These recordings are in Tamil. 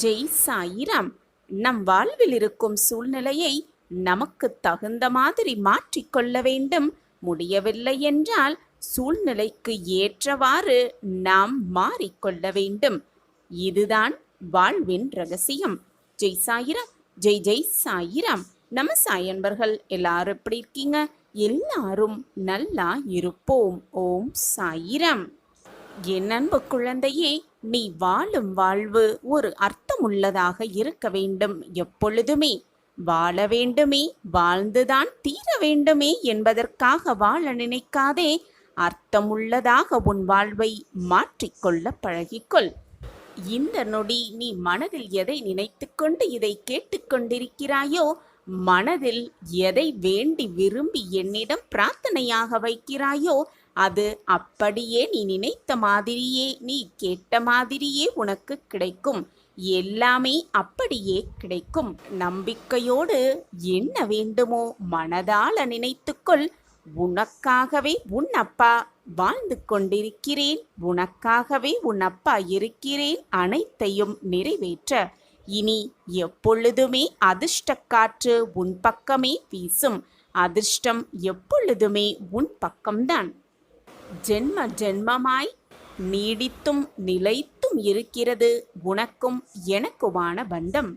ஜெய் சாயிராம். நம் வாழ்வில் இருக்கும் சூழ்நிலையை நமக்கு தகுந்த மாதிரி மாற்றிக்கொள்ள வேண்டும். முடியவில்லை என்றால் சூழ்நிலைக்கு ஏற்றவாறு நாம் மாறிக்கொள்ள வேண்டும். இதுதான் வாழ்வின் ரகசியம். ஜெய் சாயிராம். ஜெய் ஜெய் சாயிராம். நம்ம சாயன்பர்கள் எல்லாரும் எப்படி இருக்கீங்க? எல்லாரும் நல்லா இருப்போம். ஓம் சாயிராம். என் அன்பு குழந்தையே, நீ வாழும் வாழ்வு ஒரு அர்த்தமுள்ளதாக இருக்க வேண்டும். எப்பொழுதுமே வாழ வேண்டுமே, வாழ்ந்துதான் தீர வேண்டுமே என்பதற்காக வாழ நினைக்காதே. அர்த்தமுள்ளதாக உன் வாழ்வை மாற்றிக்கொள்ள பழகிக்கொள். இந்த நொடி நீ மனதில் எதை நினைத்து கொண்டு இதை கேட்டுக்கொண்டிருக்கிறாயோ, மனதில் எதை வேண்டி விரும்பி என்னிடம் பிரார்த்தனையாக வைக்கிறாயோ, அது அப்படியே நீ நினைத்த மாதிரியே, நீ கேட்ட மாதிரியே உனக்கு கிடைக்கும். எல்லாமே அப்படியே கிடைக்கும். நம்பிக்கையோடு என்ன வேண்டுமோ மனதால நினைத்துக்கொள். உனக்காகவே உன் அப்பா வாழ்ந்து கொண்டிருக்கிறேன். உனக்காகவே உன் அப்பா இருக்கிறேன். அனைத்தையும் நிறைவேற்ற இனி எப்பொழுதுமே அதிர்ஷ்ட காற்று உன் பக்கமே வீசும். அதிர்ஷ்டம் எப்பொழுதுமே உன் பக்கம்தான். ஜென்ம ஜென்மமாய் நீடித்தும் நிலைத்தும் இருக்கிறது உனக்கும் எனக்குமான பந்தம்.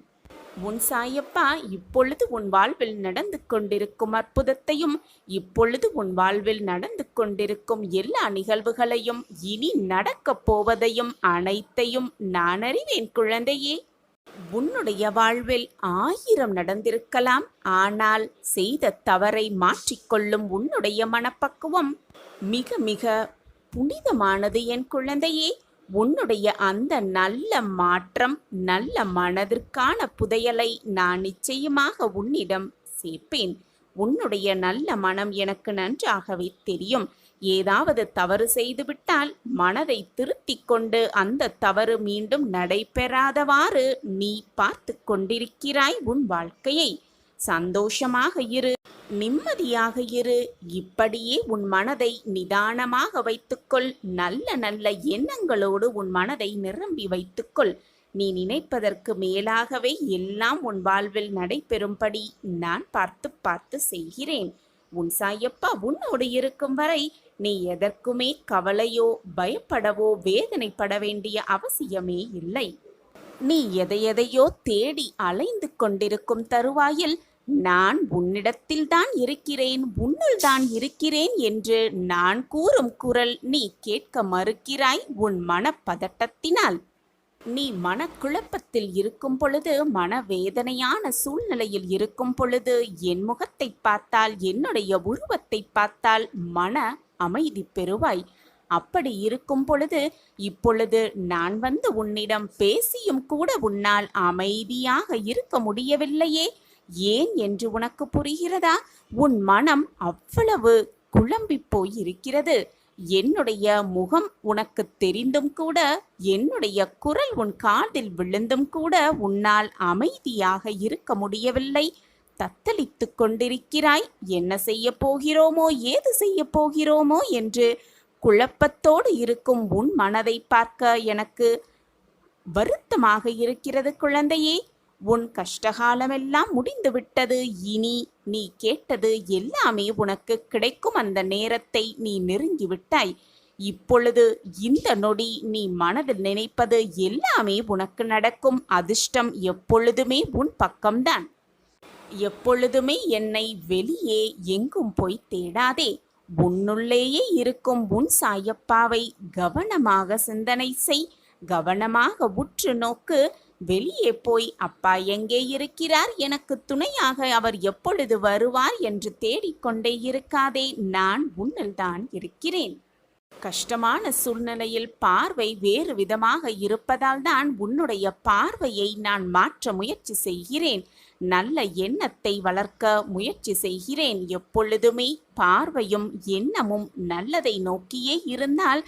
உன் சாயப்பா இப்பொழுது உன் வாழ்வில் நடந்து கொண்டிருக்கும் அற்புதத்தையும், இப்பொழுது உன் வாழ்வில் நடந்து கொண்டிருக்கும் எல்லா நிகழ்வுகளையும், இனி நடக்கப் போவதையும் அனைத்தையும் நான் அறிவேன் குழந்தையே. உன்னுடைய வாழ்வில் 1000 நடந்திருக்கலாம். ஆனால் செய்த தவறை மாற்றிக்கொள்ளும் உன்னுடைய மனப்பக்குவம் மிக மிக புனிதமானது என் குழந்தையே. உன்னுடைய அந்த நல்ல மாற்றம், நல்ல மனதிற்கான புதையலை நான் நிச்சயமாக உன்னிடம் சேர்ப்பேன். உன்னுடைய நல்ல மனம் எனக்கு நன்றாகவே தெரியும். ஏதாவது தவறு செய்துவிட்டால் மனதை திருத்திக் கொண்டு அந்த தவறு மீண்டும் நடைபெறாதவாறு நீ பார்த்து கொண்டிருக்கிறாய் உன் வாழ்க்கையை. சந்தோஷமாக இரு, நிம்மதியாக இரு. இப்படியே உன் மனதை நிதானமாக வைத்துக்கொள். நல்ல நல்ல எண்ணங்களோடு உன் மனதை நிரம்பி வைத்துக்கொள். நீ நினைப்பதற்கு மேலாகவே எல்லாம் உன் வாழ்வில் நடைபெறும்படி நான் பார்த்து பார்த்து செய்கிறேன். உன் சாயப்பா உன்னோடு இருக்கும் வரை நீ எதற்குமே கவலையோ பயப்படவோ வேதனைப்பட வேண்டிய அவசியமே இல்லை. நீ எதையெதையோ தேடி அலைந்து கொண்டிருக்கும் தருவாயில் நான் உன்னிடத்தில்தான் இருக்கிறேன், உன்னுள் தான் இருக்கிறேன் என்று நான் கூறும் குரல் நீ கேட்க மறுக்கிறாய் உன் மனப்பதட்டத்தினால். நீ மனக்குழப்பத்தில் இருக்கும் பொழுது, மனவேதனையான சூழ்நிலையில் இருக்கும் பொழுது, என் முகத்தை பார்த்தால், என்னுடைய உருவத்தை பார்த்தால் மன அமைதி பெறுவாய். அப்படி இருக்கும் பொழுது இப்பொழுது நான் வந்து உன்னிடம் பேசியும் கூட உன்னால் அமைதியாக இருக்க முடியவில்லையே. ஏன் என்று உனக்கு புரிகிறதா? உன் மனம் அவ்வளவு குழம்பி போயிருக்கிறது. என்னுடைய முகம் உனக்கு தெரிந்தும் கூட, என்னுடைய குரல் உன் காதில் விழுந்தும் கூட உன்னால் அமைதியாக இருக்க முடியவில்லை. தத்தளித்து கொண்டிருக்கிறாய். என்ன செய்ய போகிறோமோ, ஏது செய்ய போகிறோமோ என்று குழப்பத்தோடு இருக்கும் உன் மனதை பார்க்க எனக்கு வருத்தமாக இருக்கிறது குழந்தையே. உன் கஷ்டகாலமெல்லாம் முடிந்துவிட்டது. இனி நீ கேட்டது எல்லாமே உனக்கு கிடைக்கும் அந்த நேரத்தை நீ நெருங்கிவிட்டாய். இப்பொழுது இந்த நொடி நீ மனதில் நினைப்பது எல்லாமே உனக்கு நடக்கும். அதிர்ஷ்டம் எப்பொழுதுமே உன் பக்கம்தான். எப்பொழுதுமே என்னை வெளியே எங்கும் போய் தேடாதே. உன்னுள்ளேயே இருக்கும் உன் சாயப்பாவை கவனமாக சிந்தனை செய். கவனமாக உற்று நோக்கு. வெளியே போய் அப்பா எங்கே இருக்கிறார், எனக்கு துணையாக அவர் எப்பொழுது வருவார் என்று தேடிக்கொண்டே இருக்காதே. நான் உன்னில் தான் இருக்கிறேன். கஷ்டமான சூழ்நிலையில் பார்வை வேறு விதமாக இருப்பதால் தான் உன்னுடைய பார்வையை நான் மாற்ற முயற்சி செய்கிறேன். நல்ல எண்ணத்தை வளர்க்க முயற்சி செய்கிறேன். எப்பொழுதுமே பார்வையும் எண்ணமும் நல்லதை நோக்கியே இருந்தால்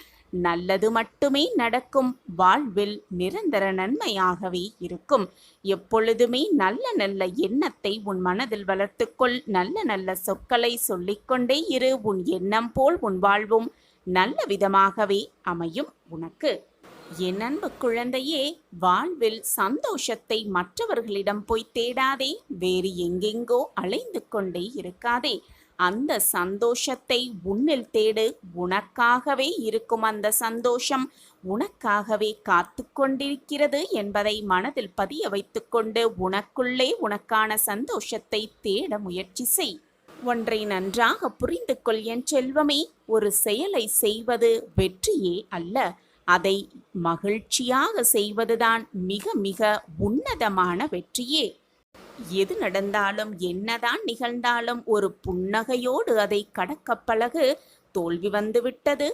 நல்லது மட்டுமே நடக்கும். வாழ்வில் நிரந்தர நன்மையாகவே இருக்கும். எப்பொழுதுமே நல்ல நல்ல எண்ணத்தை உன் மனதில் வளர்த்துக்கொள். நல்ல நல்ல சொற்களை சொல்லிக்கொண்டே இரு. உன் எண்ணம் போல் உன் வாழ்வும் நல்ல விதமாகவே அமையும் உனக்கு. என் அன்பு குழந்தையே, வாழ்வில் சந்தோஷத்தை மற்றவர்களிடம் போய் தேடாதே, வேறு எங்கெங்கோ அலைந்து கொண்டே இருக்காதே. அந்த சந்தோஷத்தை உன்னில் தேடு. உனக்காகவே இருக்கும் அந்த சந்தோஷம் உனக்காகவே காத்து கொண்டிருக்கிறது என்பதை மனதில் பதிய வைத்துக்கொண்டு உனக்குள்ளே உனக்கான சந்தோஷத்தை தேட முயற்சி செய். ஒன்றை நன்றாக புரிந்து கொள் என் செல்வமே, ஒரு செயலை செய்வது வெற்றியே அல்ல, அதை மகிழ்ச்சியாக செய்வதுதான் மிக மிக உன்னதமான வெற்றியே. எது நடந்தாலும் என்னதான் நிகழ்ந்தாலும் ஒரு புன்னகையோடு அதை கடக்க பழகு. தோல்வி வந்துவிட்டது,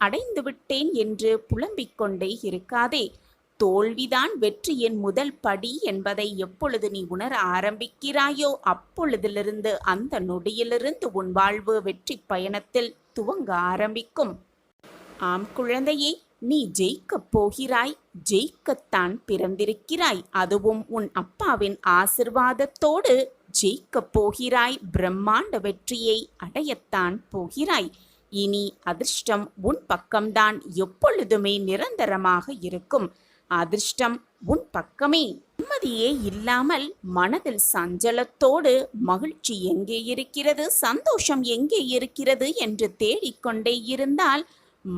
அடைந்து விட்டேன் என்று புலம்பிக் கொண்டே இருக்காதே. தோல்விதான் வெற்றியின் முதல் படி என்பதை எப்பொழுது நீ உணர ஆரம்பிக்கிறாயோ அப்பொழுதிலிருந்து அந்த நொடியிலிருந்து உன் வாழ்வு வெற்றி பயணத்தில் துவங்க ஆரம்பிக்கும். ஆம் குழந்தையே, நீ ஜெயிக்கப் போகிறாய், ஜெயிக்கத்தான் பிறந்திருக்கிறாய். அதுவும் உன் அப்பாவின் ஆசிர்வாதத்தோடு ஜெயிக்கப் போகிறாய். பிரம்மாண்ட வெற்றியை அடையத்தான் போகிறாய். இனி அதிர்ஷ்டம் உன் பக்கம்தான் எப்பொழுதுமே நிரந்தரமாக இருக்கும். அதிர்ஷ்டம் உன் பக்கமே. நிம்மதியே இல்லாமல் மனதில் சஞ்சலத்தோடு மகிழ்ச்சி எங்கே இருக்கிறது, சந்தோஷம் எங்கே இருக்கிறது என்று தேடிக்கொண்டே இருந்தால்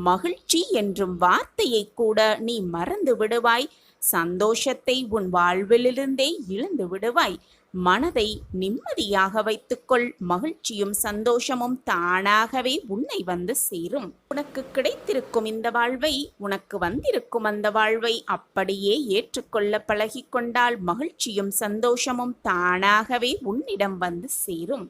மகிழ்ச்சி என்றும் வார்த்தையை கூட நீ மறந்து விடுவாய். சந்தோஷத்தை உன் வாழ்விலிருந்தே இழந்து விடுவாய். மனதை நிம்மதியாக வைத்துக்கொள். மகிழ்ச்சியும் சந்தோஷமும் தானாகவே உன்னை வந்து சேரும். உனக்கு கிடைத்திருக்கும் இந்த வாழ்வை, உனக்கு வந்திருக்கும் அந்த வாழ்வை அப்படியே ஏற்றுக்கொள்ள பழகிக்கொண்டால் மகிழ்ச்சியும் சந்தோஷமும் தானாகவே உன்னிடம் வந்து சேரும்.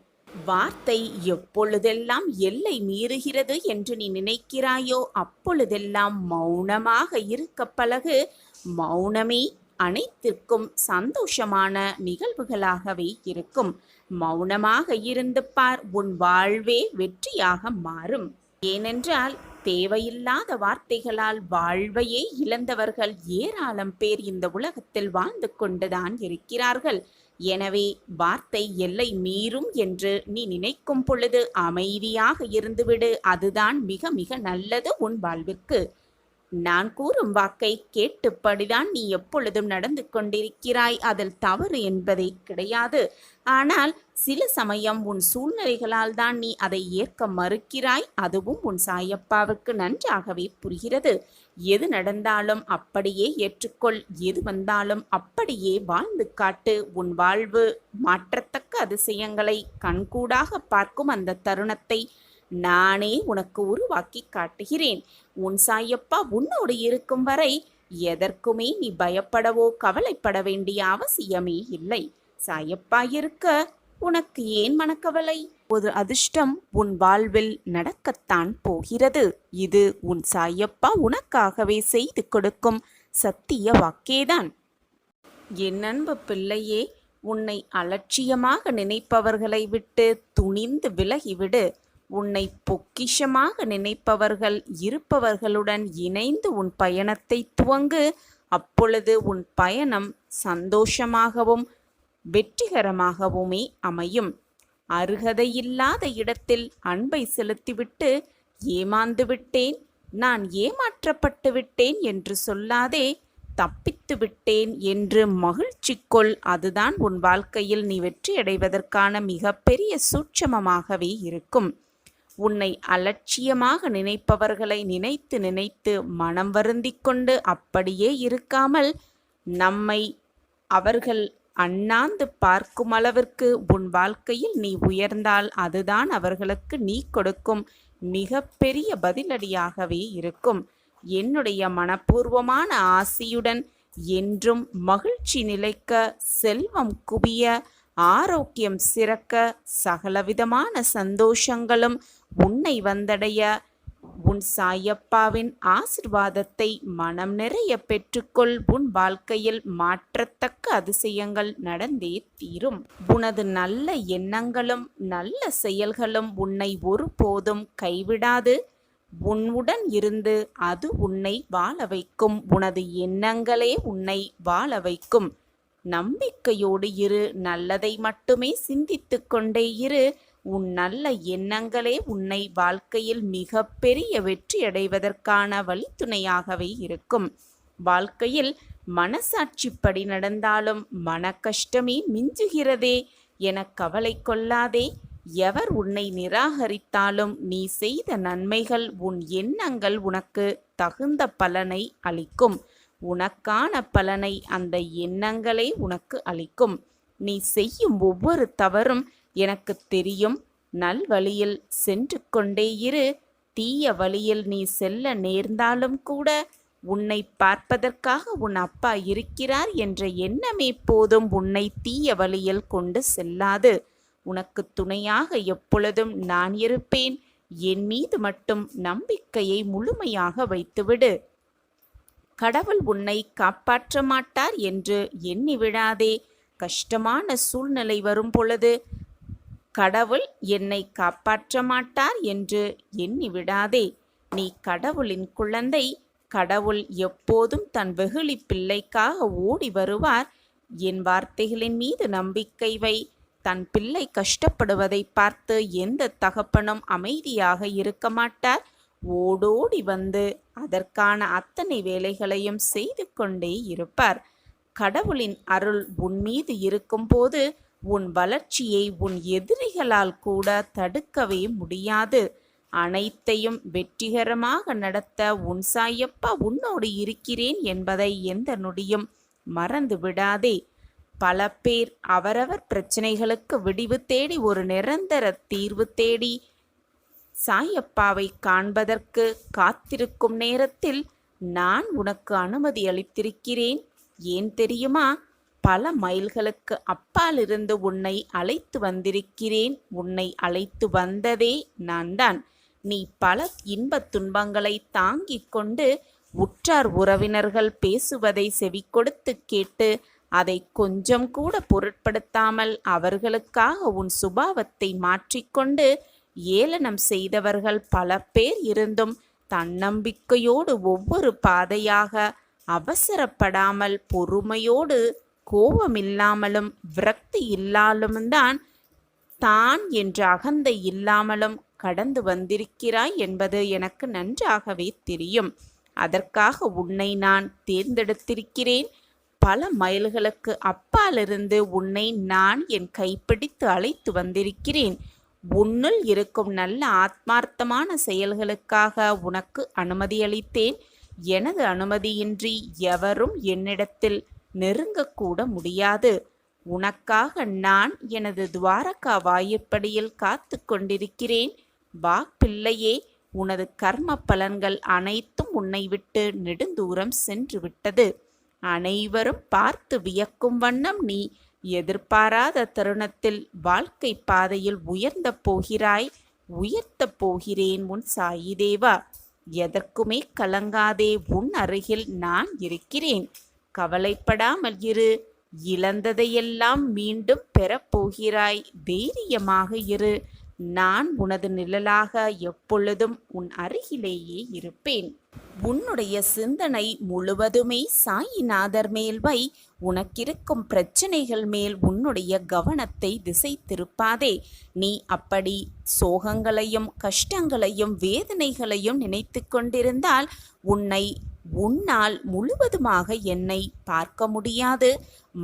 வார்த்தை எப்பொழுதெல்லாம் எல்லை மீறுகிறது என்று நீ நினைக்கிறாயோ அப்பொழுதெல்லாம் மௌனமாக இருக்க பழகு. மௌனமே அனைத்திற்கும் சந்தோஷமான நிகழ்வுகளாகவே இருக்கும். மௌனமாக இருந்து பார், உன் வாழ்வே வெற்றியாக மாறும். ஏனென்றால் தேவையில்லாத வார்த்தைகளால் வாழ்வையே இழந்தவர்கள் ஏராளம் பேர் இந்த உலகத்தில் வாழ்ந்து கொண்டுதான் இருக்கிறார்கள். எனவே வார்த்தை எல்லை மீறும் என்று நீ நினைக்கும் பொழுது அமைதியாக இருந்துவிடு. அதுதான் மிக மிக நல்லது உன் வாழ்விற்கு. நான் கூறும் வாக்கை கேட்டுப்படிதான் நீ எப்பொழுதும் நடந்து கொண்டிருக்கிறாய். அதில் தவறு என்பதே கிடையாது. ஆனால் சில சமயம் உன் சூழ்நிலைகளால் தான் நீ அதை ஏற்க மறுக்கிறாய். அதுவும் உன் சாயப்பாவுக்கு நன்றாகவே புரிகிறது. எது நடந்தாலும் அப்படியே ஏற்றுக்கொள். எது வந்தாலும் அப்படியே வாழ்ந்து காட்டு. உன் வாழ்வு மாற்றத்தக்க அதிசயங்களை கண்கூடாக பார்க்கும் அந்த தருணத்தை நானே உனக்கு உருவாக்கி காட்டுகிறேன். உன் சாயப்பா உன்னோடு இருக்கும் வரை எதற்குமே நீ பயப்படவோ கவலைப்பட வேண்டிய அவசியமே இல்லை. சாயப்பா இருக்க உனக்கு ஏன் மனக்கவலை? ஒரு அதிர்ஷ்டம் உன் வாழ்வில் நடக்கத்தான் போகிறது. இது உன் சாயப்பா உனக்காகவே செய்து கொடுக்கும் சத்திய வாக்கேதான். என் அன்பு பிள்ளையே, உன்னை அலட்சியமாக நினைப்பவர்களை விட்டு துணிந்து விலகிவிடு. உன்னை பொக்கிஷமாக நினைப்பவர்கள் இருப்பவர்களுடன் இணைந்து உன் பயணத்தை துவங்கு. அப்பொழுது உன் பயணம் சந்தோஷமாகவும் வெற்றிகரமாகவுமே அமையும். அருகதையில்லாத இடத்தில் அன்பை செலுத்திவிட்டு ஏமாந்து விட்டேன், நான் ஏமாற்றப்பட்டு விட்டேன் என்று சொல்லாதே. தப்பித்து விட்டேன் என்று மகிழ்ச்சி கொள். அதுதான் உன் வாழ்க்கையில் நீ வெற்றியடைவதற்கான மிகப்பெரிய சூட்சமமாகவே இருக்கும். உன்னை அலட்சியமாக நினைப்பவர்களை நினைத்து நினைத்து மனம் வருந்திக் கொண்டு அப்படியே இருக்காமல் நம்மை அவர்கள் அண்ணாந்து பார்க்கும் அளவிற்கு உன் வாழ்க்கையில் நீ உயர்ந்தால் அதுதான் அவர்களுக்கு நீ கொடுக்கும் மிக பெரிய பதிலடியாகவே இருக்கும். என்னுடைய மனப்பூர்வமான ஆசியுடன் என்றும் மகிழ்ச்சி நிலைக்க, செல்வம் குவிய, ஆரோக்கியம் சிறக்க, சகலவிதமான சந்தோஷங்களும் உன்னை வந்தடைய உன் சாயப்பாவின் ஆசிர்வாதத்தை மனம் நிறைய பெற்றுக்கொள். உன் வாழ்க்கையில் மாற்றத்தக்க அதிசயங்கள் நடந்தே தீரும். உனது நல்ல எண்ணங்களும் நல்ல செயல்களும் உன்னை ஒருபோதும் கைவிடாது. உன்னுடன் இருந்து அது உன்னை வாழ வைக்கும். உனது எண்ணங்களே உன்னை வாழ வைக்கும். நம்பிக்கையோடு இரு. நல்லதை மட்டுமே சிந்தித்து கொண்டே இரு. உன் நல்ல எண்ணங்களே உன்னை வாழ்க்கையில் மிக பெரிய வெற்றியடைவதற்கான வழித்துணையாகவே இருக்கும். வாழ்க்கையில் மனசாட்சிப்படி நடந்தாலும் மன கஷ்டமே மிஞ்சுகிறதே என கவலை கொள்ளாதே. எவர் உன்னை நிராகரித்தாலும் நீ செய்த நன்மைகள், உன் எண்ணங்கள் உனக்கு தகுந்த பலனை அளிக்கும். உனக்கான பலனை அந்த எண்ணங்களே உனக்கு அளிக்கும். நீ செய்யும் ஒவ்வொரு தவறும் எனக்கு தெரியும். நல்வழியில் சென்று கொண்டே இரு. தீய வழியில் நீ செல்ல நேர்ந்தாலும் கூட உன்னை பார்ப்பதற்காக உன் அப்பா இருக்கிறார் என்ற எண்ணமே போதும். உன்னை தீய வழியில் கொண்டு செல்லாது. உனக்கு துணையாக எப்பொழுதும் நான் இருப்பேன். என் மீது மட்டும் நம்பிக்கையை முழுமையாக வைத்துவிடு. கடவுள் உன்னை காப்பாற்ற மாட்டார் என்று எண்ணி விடாதே. கஷ்டமான சூழ்நிலை வரும் பொழுது கடவுள் என்னை காப்பாற்ற மாட்டார் என்று எண்ணி விடாதே. நீ கடவுளின் குழந்தை. கடவுள் எப்போதும் தன் வெகுளி பிள்ளைக்காக ஓடி வருவார். என் வார்த்தைகளின் மீது நம்பிக்கை வை. தன் பிள்ளை கஷ்டப்படுவதை பார்த்து எந்த தகப்பனும் அமைதியாக இருக்க மாட்டார். ஓடோடி வந்து அதற்கான அத்தனை வேலைகளையும் செய்து கொண்டே இருப்பார். கடவுளின் அருள் உன் மீது இருக்கும்போது உன் வளர்ச்சியை உன் எதிரிகளால் கூட தடுக்கவே முடியாது. அனைத்தையும் வெற்றிகரமாக நடத்த உன் சாயப்பா உன்னோடு இருக்கிறேன் என்பதை எந்த நொடியும் மறந்து விடாதே. பல பேர் அவரவர் பிரச்சனைகளுக்கு விடிவு தேடி ஒரு நிரந்தர தீர்வு தேடி சாயப்பாவை காண்பதற்கு காத்திருக்கும் நேரத்தில் நான் உனக்கு அனுமதி அளித்திருக்கிறேன். ஏன் தெரியுமா? பல மைல்களுக்கு அப்பாலிருந்து உன்னை அழைத்து வந்திருக்கிறேன். உன்னை அழைத்து வந்ததே நான் தான். நீ பல இன்பத் துன்பங்களை தாங்கிக் கொண்டு உற்றார் உறவினர்கள் பேசுவதை செவி கொடுத்து கேட்டு அதை கொஞ்சம் கூட பொருட்படுத்தாமல் அவர்களுக்காக உன் சுபாவத்தை மாற்றிக்கொண்டு ஏளனம் செய்தவர்கள் பல பேர் இருந்தும் தன்னம்பிக்கையோடு ஒவ்வொரு பாதையாக அவசரப்படாமல் பொறுமையோடு கோபமில்லாமலும் விரக்தி இல்லாமலும் தான் என்ற அகந்தை இல்லாமலும் கடந்து வந்திருக்கிறாய் என்பது எனக்கு நன்றாகவே தெரியும். அதற்காக உன்னை நான் தேர்ந்தெடுத்திருக்கிறேன். பல மைல்களுக்கு அப்பாலிருந்து உன்னை நான் என் கைப்பிடித்து அழைத்து வந்திருக்கிறேன். உன்னுள் இருக்கும் நல்ல ஆத்மார்த்தமான செயல்களுக்காக உனக்கு அனுமதி அளித்தேன். எனது அனுமதியின்றி எவரும் என்னிடத்தில் நெருங்கக்கூட முடியாது. உனக்காக நான் எனது துவாரகா வாயிற்படியில் காத்து கொண்டிருக்கிறேன். வா பிள்ளையே, உனது கர்ம பலன்கள் அனைத்தும் உன்னை விட்டு நெடுந்தூரம் சென்று விட்டது. அனைவரும் பார்த்து வியக்கும் வண்ணம் நீ எதிர்பாராத தருணத்தில் வாழ்க்கை பாதையில் உயர்த்தப் போகிறேன் உன் சாயி தேவா. எதற்குமே கலங்காதே, உன் அருகில் நான் இருக்கிறேன். கவலைப்படாமல் இரு. இழந்ததையெல்லாம் மீண்டும் பெறப்போகிறாய். தைரியமாக இரு. நான் உனது நிழலாக எப்பொழுதும் உன் அருகிலேயே இருப்பேன். உன்னுடைய சிந்தனை முழுவதுமே சாயிநாதர் மேல் வை. உனக்கிருக்கும் பிரச்சனைகள் மேல் உன்னுடைய கவனத்தை திசை திருப்பாதே. நீ அப்படி சோகங்களையும் கஷ்டங்களையும் வேதனைகளையும் நினைத்து கொண்டிருந்தால் உன்னால் முழுவதுமாக என்னை பார்க்க முடியாது.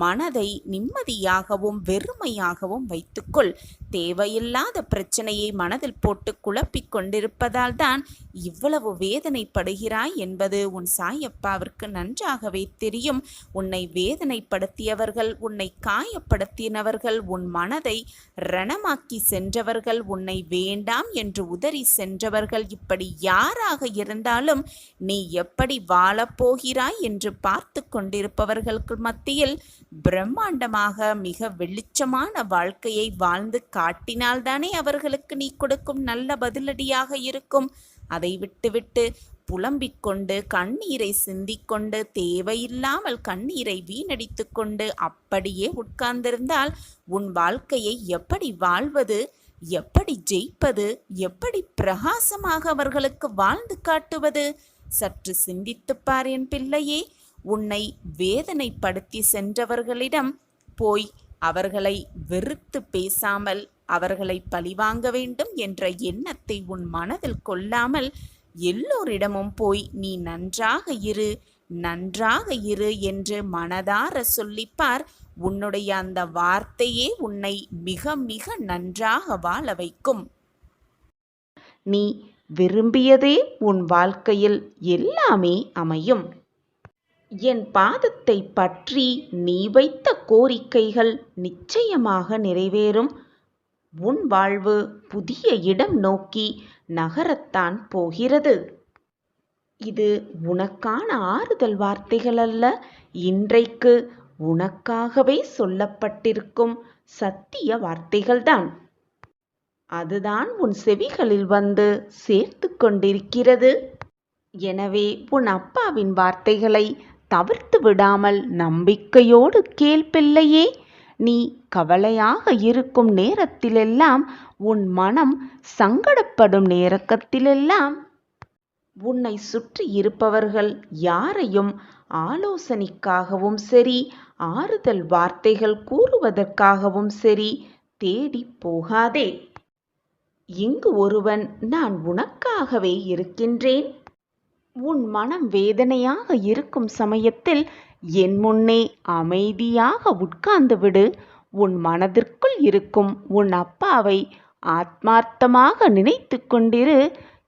மனதை நிம்மதியாகவும் வெறுமையாகவும் வைத்துக்கொள். தேவையில்லாத பிரச்சனையை மனதில் போட்டு குழப்பிக் கொண்டிருப்பதால் தான் இவ்வளவு வேதனைப்படுகிறாய் என்பது உன் சாயப்பாவிற்கு நன்றாகவே தெரியும். உன்னை வேதனைப்படுத்தியவர்கள், உன்னை காயப்படுத்தினவர்கள், உன் மனதை ரணமாக்கி சென்றவர்கள், உன்னை வேண்டாம் என்று உதறி சென்றவர்கள், இப்படி யாராக இருந்தாலும் நீ எப்படி வாழப்போகிறாய் என்று பார்த்து கொண்டிருப்பவர்களுக்கு மத்தியில் பிரம்மாண்டமாக மிக வெளிச்சமான வாழ்க்கையை வாழ்ந்து காட்டினால்தானே அவர்களுக்கு நீ கொடுக்கும் நல்ல பதிலடியாக இருக்கும். அதை விட்டுவிட்டு புலம்பிக் கொண்டு கண்ணீரை சிந்திக்கொண்டு தேவையில்லாமல் கண்ணீரை வீணடித்து கொண்டு அப்படியே உட்கார்ந்திருந்தால் உன் வாழ்க்கையை எப்படி வாழ்வது, எப்படி ஜெயிப்பது, எப்படி பிரகாசமாக அவர்களுக்கு வாழ்ந்து காட்டுவது? சற்று சிந்தித்துப்பார் என் பிள்ளையே. உன்னை வேதனைப்படுத்தி சென்றவர்களிடம் போய் அவர்களை வெறுத்து பேசாமல் அவர்களை பழிவாங்க வேண்டும் என்ற எண்ணத்தை உன் மனதில் கொள்ளாமல் எல்லோரிடமும் போய் நீ நன்றாக இரு என்று மனதார சொல்லிப்பார். உன்னுடைய அந்த வார்த்தையே உன்னை மிக மிக நன்றாக வாழ வைக்கும். நீ விரும்பியதே உன் வாழ்க்கையில் எல்லாமே அமையும். என் பாதத்தை பற்றி நீ வைத்த கோரிக்கைகள் நிச்சயமாக நிறைவேறும். உன் வாழ்வு புதிய இடம் நோக்கி நகரத்தான் போகிறது. இது உனக்கான ஆறுதல் வார்த்தைகள் அல்ல, இன்றைக்கு உனக்காகவே சொல்லப்பட்டிருக்கும் சத்திய வார்த்தைகள்தான். அதுதான் உன் செவிகளில் வந்து சேர்த்து கொண்டிருக்கிறது. எனவே உன் அப்பாவின் வார்த்தைகளை தவிர்த்து விடாமல் நம்பிக்கையோடு கேள் பிள்ளையே. நீ கவலையாக இருக்கும் நேரத்திலெல்லாம், உன் மனம் சங்கடப்படும் நேரத்திலெல்லாம் உன்னை சுற்றி இருப்பவர்கள் யாரையும் ஆலோசனைக்காகவும் சரி, ஆறுதல் வார்த்தைகள் கூறுவதற்காகவும் சரி தேடி போகாதே. இங்கு ஒருவன் நான் உனக்காகவே இருக்கின்றேன். உன் மனம் வேதனையாக இருக்கும் சமயத்தில் என் முன்னே அமைதியாக உட்கார்ந்து விடு. உன் மனதிற்குள் இருக்கும் உன் அப்பாவை ஆத்மார்த்தமாக நினைத்து கொண்டிரு.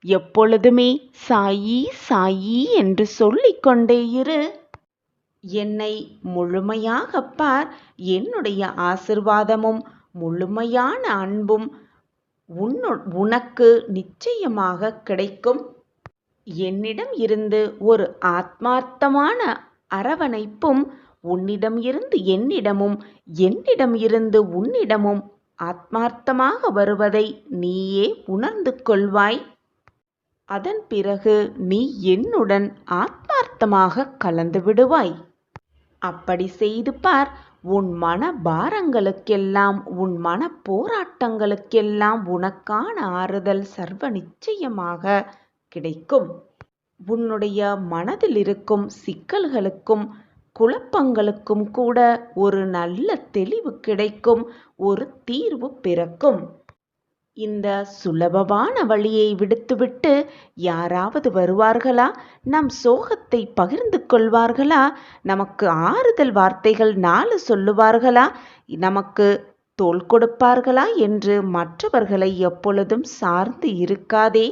எப்பொழுதுமே சாயி சாயி என்று சொல்லிக்கொண்டே இரு. என்னை முழுமையாக பார். என்னுடைய ஆசிர்வாதமும் முழுமையான அன்பும் உனக்கு நிச்சயமாக கிடைக்கும். என்னிடம் இருந்து ஒரு ஆத்மார்த்தமான அரவணைப்பும் உன்னிடம் இருந்து என்னிடமும், என்னிடம் இருந்து உன்னிடமும் ஆத்மார்த்தமாக வருவதை நீயே உணர்ந்து கொள்வாய். அதன் பிறகு நீ என்னுடன் ஆத்மார்த்தமாக கலந்து விடுவாய். அப்படி செய்து பார். உன் மன பாரங்களுக்கெல்லாம், உன் மன போராட்டங்களுக்கெல்லாம் உனக்கான ஆறுதல் சர்வ நிச்சயமாக கிடைக்கும். உன்னுடைய மனதில் இருக்கும் சிக்கல்களுக்கும் குழப்பங்களுக்கும் கூட ஒரு நல்ல தெளிவு கிடைக்கும், ஒரு தீர்வு பிறக்கும். இந்த சுலபமான வழியை விடுத்துவிட்டு யாராவது வருவார்களா? நம் சோகத்தை பகிர்ந்து கொள்வார்களா? நமக்கு ஆறுதல் வார்த்தைகள் 4 சொல்லுவார்களா? நமக்கு தோள் கொடுப்பார்களா என்று மற்றவர்களை எப்பொழுதும் சார்ந்து இருக்காதே.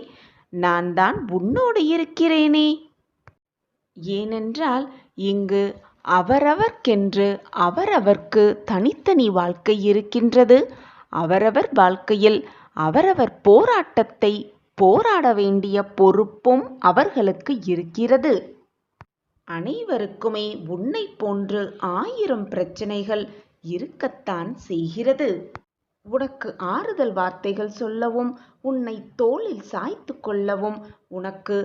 நான் தான் உன்னோடு இருக்கிறேனே. ஏனென்றால் இங்கு அவரவர்க்கென்று அவரவர்க்கு தனித்தனி வாழ்க்கை இருக்கின்றது. அவரவர் வாழ்க்கையில் அவரவர் போராட்டத்தை போராட வேண்டிய பொறுப்பும் அவர்களுக்கு இருக்கிறது. அனைவருக்குமே உன்னை போன்று 1000 பிரச்சனைகள் இருக்கத்தான் செய்கிறது. உனக்கு ஆறுதல் வார்த்தைகள் சொல்லவும், உன்னை தோளில் சாய்த்து கொள்ளவும், உனக்கு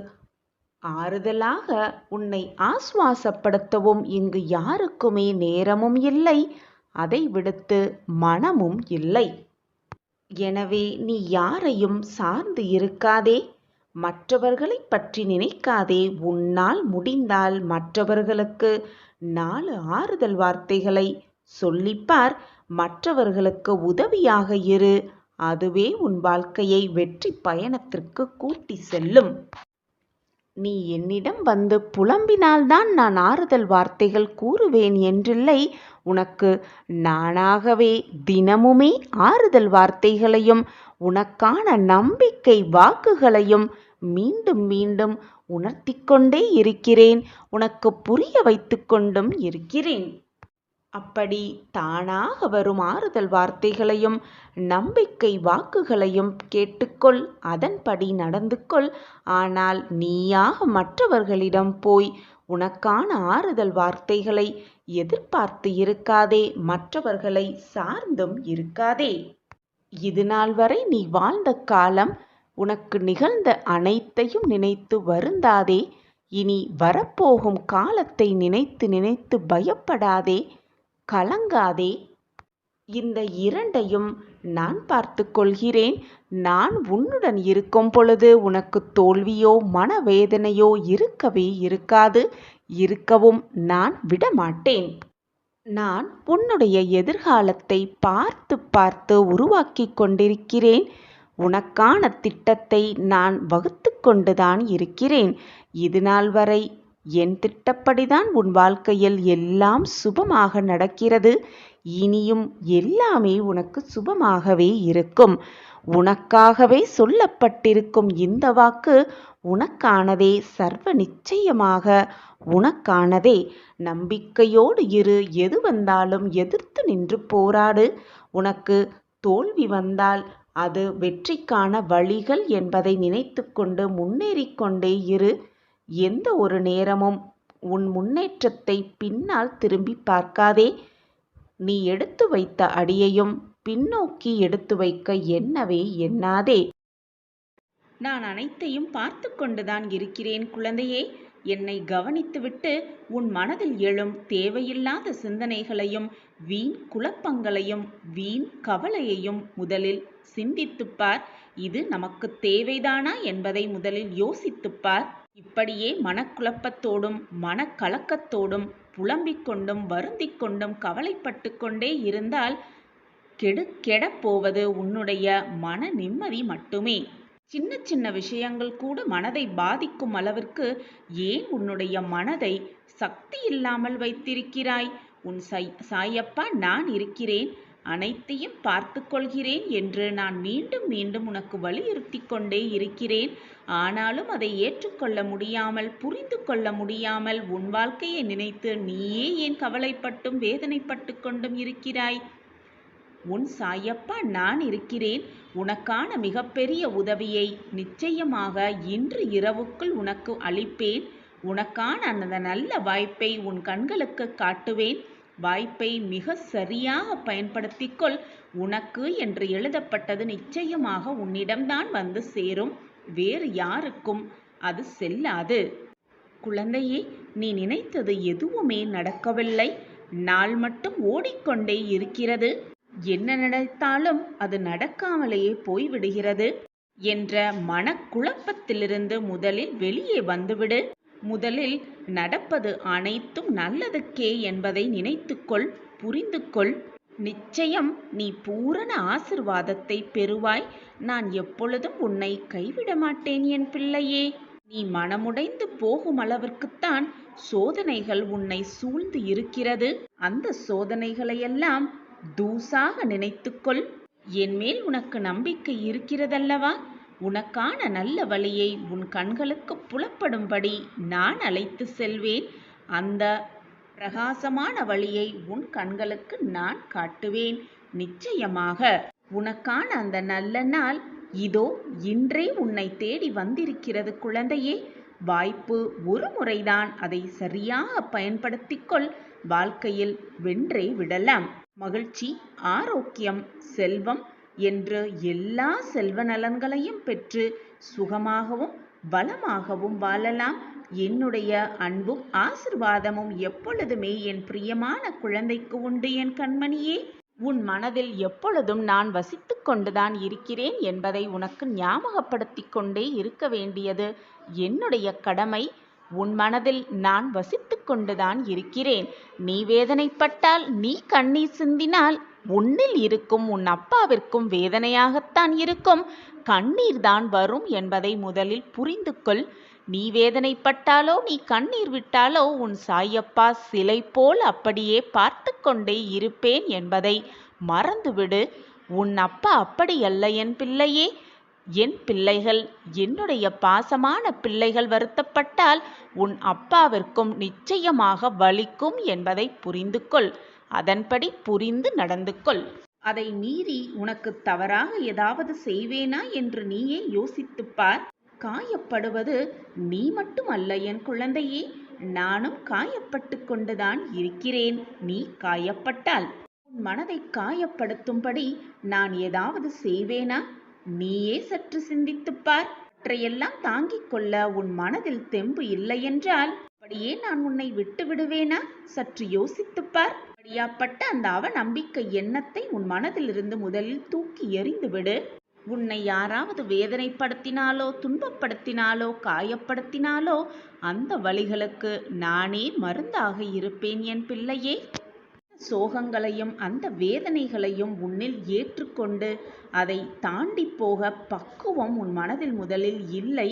ஆறுதலாக உன்னை ஆசுவாசப்படுத்தவும் இங்கு யாருக்குமே நேரமும் இல்லை, அதை விடுத்து மனமும் இல்லை. எனவே நீ யாரையும் சார்ந்து இருக்காதே. மற்றவர்களை பற்றி நினைக்காதே. உன்னால் முடிந்தால் மற்றவர்களுக்கு 4 ஆறுதல் வார்த்தைகளை சொல்லிப்பார். மற்றவர்களுக்கு உதவியாக இரு. அதுவே உன் வாழ்க்கையை வெற்றி பயணத்திற்கு கூட்டி செல்லும். நீ என்னிடம் வந்து புலம்பினால்தான் நான் ஆறுதல் வார்த்தைகள் கூறுவேன் என்றில்லை. உனக்கு நானாகவே தினமுமே ஆறுதல் வார்த்தைகளையும் உனக்கான நம்பிக்கை வாக்குகளையும் மீண்டும் மீண்டும் உணர்த்தி கொண்டே இருக்கிறேன். உனக்கு புரிய வைத்து கொண்டும் இருக்கிறேன். அப்படி தானாக வரும் ஆறுதல் வார்த்தைகளையும் நம்பிக்கை வாக்குகளையும் கேட்டுக்கொள், அதன்படி நடந்து கொள். ஆனால் நீயாக மற்றவர்களிடம் போய் உனக்கான ஆறுதல் வார்த்தைகளை எதிர்பார்த்து இருக்காதே. மற்றவர்களை சார்ந்தும் இருக்காதே. இது நாள் வரை நீ வாழ்ந்த காலம், உனக்கு நிகழ்ந்த அனைத்தையும் நினைத்து வருந்தாதே. இனி வரப்போகும் காலத்தை நினைத்து நினைத்து பயப்படாதே, கலங்காதே. இந்த 2ஐயும் நான் பார்த்து கொள்கிறேன். நான் உன்னுடன் இருக்கும் பொழுது உனக்கு தோல்வியோ மனவேதனையோ இருக்கவே இருக்காது. இருக்கவும் நான் விடமாட்டேன். நான் உன்னுடைய எதிர்காலத்தை பார்த்து பார்த்து உருவாக்கிக் கொண்டிருக்கிறேன். உனக்கான திட்டத்தை நான் வகுத்து கொண்டுதான் இருக்கிறேன். இதுநாள் வரை என் திட்டப்படிதான் உன் வாழ்க்கையில் எல்லாம் சுபமாக நடக்கிறது. இனியும் எல்லாமே உனக்கு சுபமாகவே இருக்கும். உனக்காகவே சொல்லப்பட்டிருக்கும் இந்த வாக்கு உனக்கானதே, சர்வ நிச்சயமாக உனக்கானதே. நம்பிக்கையோடு இரு. எது வந்தாலும் எதிர்த்து நின்று போராடு. உனக்கு தோல்வி வந்தால் அது வெற்றிக்கான வழிகள் என்பதை நினைத்து கொண்டு முன்னேறிக்கொண்டே இரு. எந்த ஒரு நேரமும் உன் முன்னேற்றத்தை பின்னால் திரும்பி பார்க்காதே. நீ எடுத்து வைத்த அடியையும் பின்னோக்கி எடுத்து வைக்க எண்ணவே எண்ணாதே. நான் அனைத்தையும் பார்த்து கொண்டுதான் இருக்கிறேன் குழந்தையே. என்னை கவனித்துவிட்டு உன் மனதில் எழும் தேவையில்லாத சிந்தனைகளையும் வீண் குழப்பங்களையும் வீண் கவலையையும் முதலில் சிந்தித்துப்பார். இது நமக்கு தேவைதானா என்பதை முதலில் யோசித்துப்பார். இப்படியே மனக்குழப்பத்தோடும் மனக்கலக்கத்தோடும் புலம்பிக் கொண்டும் வருந்திக் கொண்டும் கவலைப்பட்டு கொண்டே இருந்தால் கெடப் போவது உன்னுடைய மன நிம்மதி மட்டுமே. சின்ன சின்ன விஷயங்கள் கூட மனதை பாதிக்கும் அளவிற்கு ஏன் உன்னுடைய மனதை சக்தி இல்லாமல் வைத்திருக்கிறாய்? உன் சாயப்பா நான் இருக்கிறேன், அனைத்தையும் பார்த்து கொள்கிறேன் என்று நான் மீண்டும் மீண்டும் உனக்கு வலியுறுத்தி கொண்டே இருக்கிறேன். ஆனாலும் அதை ஏற்றுக்கொள்ள முடியாமல், புரிந்து கொள்ள முடியாமல் உன் வாழ்க்கையை நினைத்து நீயே ஏன் கவலைப்பட்டும் வேதனைப்பட்டு கொண்டும் இருக்கிறாய்? உன் சாயப்பா நான் இருக்கிறேன். உனக்கான மிகப்பெரிய உதவியை நிச்சயமாக இன்று இரவுக்குள் உனக்கு அளிப்பேன். உனக்கான அந்த நல்ல வாய்ப்பை உன் கண்களுக்கு காட்டுவேன். வாய்ப்பை மிக சரியாக பயன்படுத்திக்கொள். உனக்கு என்று எழுதப்பட்டது நிச்சயமாக உன்னிடம்தான் வந்து சேரும். வேறு யாருக்கும் அது செல்லாது. குழந்தையே, நீ நினைத்தது எதுவுமே நடக்கவில்லை. நாள் மட்டும் ஓடிக்கொண்டே இருக்கிறது. என்ன நினைத்தாலும் அது நடக்காமலேயே போய்விடுகிறது என்ற மனக்குழப்பத்திலிருந்து முதலில் வெளியே வந்துவிடு. முதலில் நடப்பது அனைத்தும் நல்லதுக்கே என்பதை நினைத்துக்கொள், புரிந்து கொள். நிச்சயம் நீ பூரண ஆசிர்வாதத்தை பெறுவாய். நான் எப்பொழுதும் உன்னை கைவிட மாட்டேன் என் பிள்ளையே. நீ மனமுடைந்து போகும் அளவிற்குத்தான் சோதனைகள் உன்னை சூழ்ந்து இருக்கிறது. அந்த சோதனைகளையெல்லாம் தூசாக நினைத்துக்கொள். என் மேல் உனக்கு நம்பிக்கை இருக்கிறதல்லவா? உனக்கான நல்ல வழியை உன் கண்களுக்கு புலப்படும்படி நான் அழைத்து செல்வேன். அந்த பிரகாசமான வழியை உன் கண்களுக்கு நான் காட்டுவேன். நிச்சயமாக உனக்கான அந்த நல்ல நாள் இதோ இன்றே உன்னை தேடி வந்திருக்கிறது குழந்தையே. வாய்ப்பு ஒரு முறைதான், அதை சரியாக பயன்படுத்திக்கொள். வாழ்க்கையில் வென்றே விடலாம். மகிழ்ச்சி, ஆரோக்கியம், செல்வம் என்று எல்லா செல்வ நலன்களையும் பெற்று சுகமாகவும் வளமாகவும் வாழலாம். என்னுடைய அன்பும் ஆசிர்வாதமும் எப்பொழுதுமே என் பிரியமான குழந்தைக்கு உண்டு என் கண்மணியே. உன் மனதில் எப்பொழுதும் நான் வசித்து கொண்டுதான் இருக்கிறேன் என்பதை உனக்கு ஞாபகப்படுத்தி கொண்டே இருக்க வேண்டியது என்னுடைய கடமை. உன் மனதில் நான் வசித்து கொண்டுதான் இருக்கிறேன். நீ வேதனைப்பட்டால், நீ கண்ணீர் சிந்தினால் உன்னில் இருக்கும் உன் அப்பாவிற்கும் வேதனையாகத்தான் இருக்கும். கண்ணீர் தான் வரும் என்பதை முதலில் புரிந்து கொள். நீ வேதனைப்பட்டாலோ நீ கண்ணீர் விட்டாலோ உன் சாயப்பா சிலை போல் அப்படியே பார்த்து கொண்டே இருப்பேன் என்பதை மறந்துவிடு. உன் அப்பா அப்படியல்ல என் பிள்ளையே. என் பிள்ளைகள், என்னுடைய பாசமான பிள்ளைகள் வருத்தப்பட்டால் உன் அப்பாவிற்கும் நிச்சயமாக வலிக்கும் என்பதை புரிந்து கொள். அதன்படி புரிந்து நடந்து கொள். அதை மீறி உனக்கு தவறாக ஏதாவது செய்வேனா என்று நீயே யோசித்துப்பார். காயப்படுவது நீ மட்டுமல்ல என் குழந்தையே, நானும் காயப்பட்டு கொண்டுதான் இருக்கிறேன். நீ காயப்பட்டால் உன் மனதை காயப்படுத்தும்படி நான் ஏதாவது செய்வேனா? நீயே சற்று சிந்தித்துப்பார். அவற்றையெல்லாம் தாங்கிக் கொள்ள உன் மனதில் தெம்பு இல்லை என்றால் அப்படியே நான் உன்னை விட்டு விடுவேனா? சற்று யோசித்துப்பார். அப்படியாப்பட்ட அந்த அவநம்பிக்கை எண்ணத்தை உன் மனதிலிருந்து முதலில் தூக்கி எறிந்துவிடு. உன்னை யாராவது வேதனைப்படுத்தினாலோ துன்பப்படுத்தினாலோ காயப்படுத்தினாலோ அந்த வலிகளுக்கு நானே மருந்தாக இருப்பேன் என் பிள்ளையே. சோகங்களையும் அந்த வேதனைகளையும் உன்னில் ஏற்றுக்கொண்டு அதை தாண்டி போக பக்குவம் உன் மனதில் முதலில் இல்லை.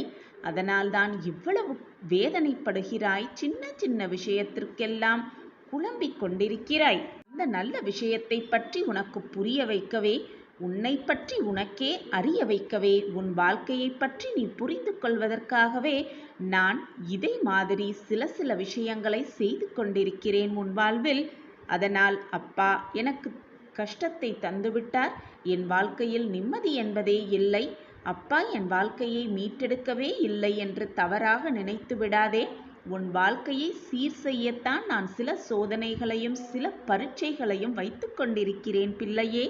அதனால்தான் இவ்வளவு வேதனைப்படுகிறாய். சின்ன சின்ன விஷயத்திற்கெல்லாம் குழம்பிக் கொண்டிருக்கிறாய். அந்த நல்ல விஷயத்தை பற்றி உனக்கு புரிய வைக்கவே, உன்னை பற்றி உனக்கே அறிய வைக்கவே, உன் வாழ்க்கையை பற்றி நீ புரிந்து கொள்வதற்காகவே நான் இதை மாதிரி சில சில விஷயங்களை செய்து கொண்டிருக்கிறேன் உன் வாழ்வில். அதனால் அப்பா எனக்கு கஷ்டத்தை தந்துவிட்டார், என் வாழ்க்கையில் நிம்மதி என்பதே இல்லை, அப்பா என் வாழ்க்கையை மீட்டெடுக்கவே இல்லை என்று தவறாக நினைத்து விடாதே. உன் வாழ்க்கையை சீர் செய்யத்தான் நான் சில சோதனைகளையும் சில பரீட்சைகளையும் வைத்து கொண்டிருக்கிறேன் பிள்ளையே.